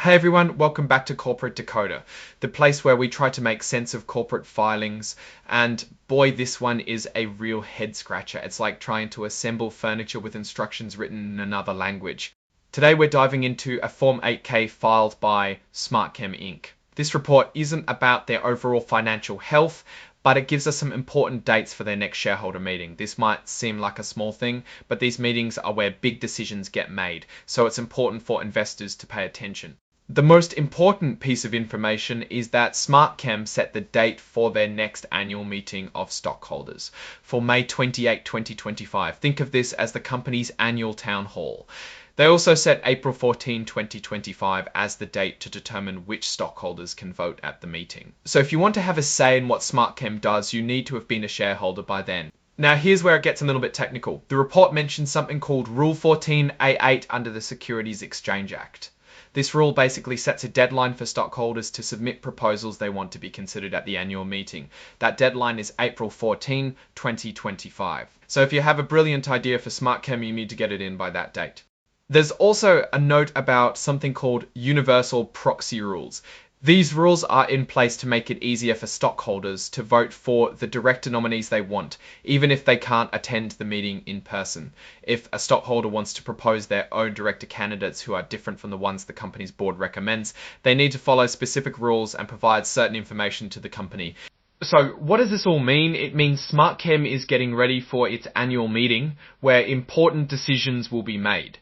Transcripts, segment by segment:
Hey everyone, welcome back to Corporate Decoder, the place where we try to make sense of corporate filings, and boy, this one is a real head scratcher. It's like trying to assemble furniture with instructions written in another language. Today we're diving into a Form 8K filed by SmartKem Inc. This report isn't about their overall financial health, but it gives us some important dates for their next shareholder meeting. This might seem like a small thing, but these meetings are where big decisions get made, so it's important for investors to pay attention. The most important piece of information is that SmartKem set the date for their next annual meeting of stockholders for May 28, 2025. Think of this as the company's annual town hall. They also set April 14, 2025 as the date to determine which stockholders can vote at the meeting. So if you want to have a say in what SmartKem does, you need to have been a shareholder by then. Now here's where it gets a little bit technical. The report mentions something called Rule 14A8 under the Securities Exchange Act. This rule basically sets a deadline for stockholders to submit proposals they want to be considered at the annual meeting. That deadline is April 14, 2025. So if you have a brilliant idea for SmartKem, you need to get it in by that date. There's also a note about something called universal proxy rules. These rules are in place to make it easier for stockholders to vote for the director nominees they want, even if they can't attend the meeting in person. If a stockholder wants to propose their own director candidates who are different from the ones the company's board recommends, they need to follow specific rules and provide certain information to the company. So what does this all mean? It means SmartKem is getting ready for its annual meeting where important decisions will be made.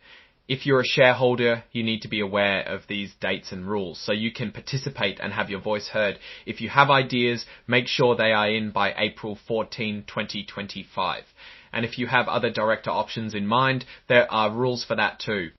If you're a shareholder, you need to be aware of these dates and rules so you can participate and have your voice heard. If you have ideas, make sure they are in by April 14, 2025. And if you have other director options in mind, there are rules for that too.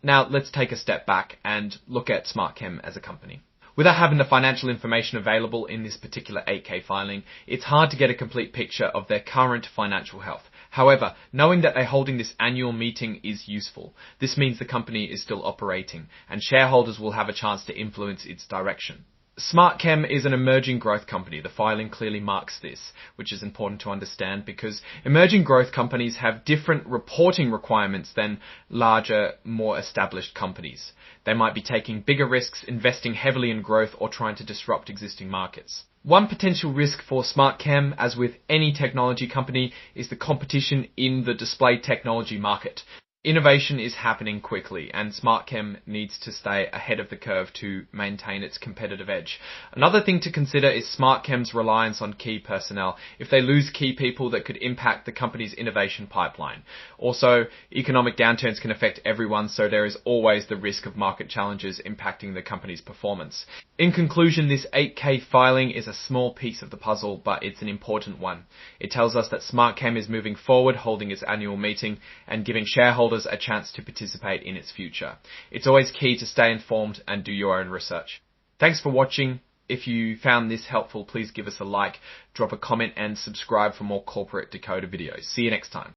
Now let's take a step back and look at SmartKem as a company. Without having the financial information available in this particular 8K filing, it's hard to get a complete picture of their current financial health. However, knowing that they're holding this annual meeting is useful. This means the company is still operating, and shareholders will have a chance to influence its direction. SmartKem is an emerging growth company. The filing clearly marks this, which is important to understand because emerging growth companies have different reporting requirements than larger, more established companies. They might be taking bigger risks, investing heavily in growth, or trying to disrupt existing markets. One potential risk for SmartKem, as with any technology company, is the competition in the display technology market. Innovation is happening quickly, and SmartKem needs to stay ahead of the curve to maintain its competitive edge. Another thing to consider is SmartKem's reliance on key personnel. If they lose key people, that could impact the company's innovation pipeline. Also, economic downturns can affect everyone, so there is always the risk of market challenges impacting the company's performance. In conclusion, this 8K filing is a small piece of the puzzle, but it's an important one. It tells us that SmartKem is moving forward, holding its annual meeting, and giving shareholders a chance to participate in its future. It's always key to stay informed and do your own research. Thanks for watching. If you found this helpful, please give us a like, drop a comment, and subscribe for more Corporate Decoder videos. See you next time.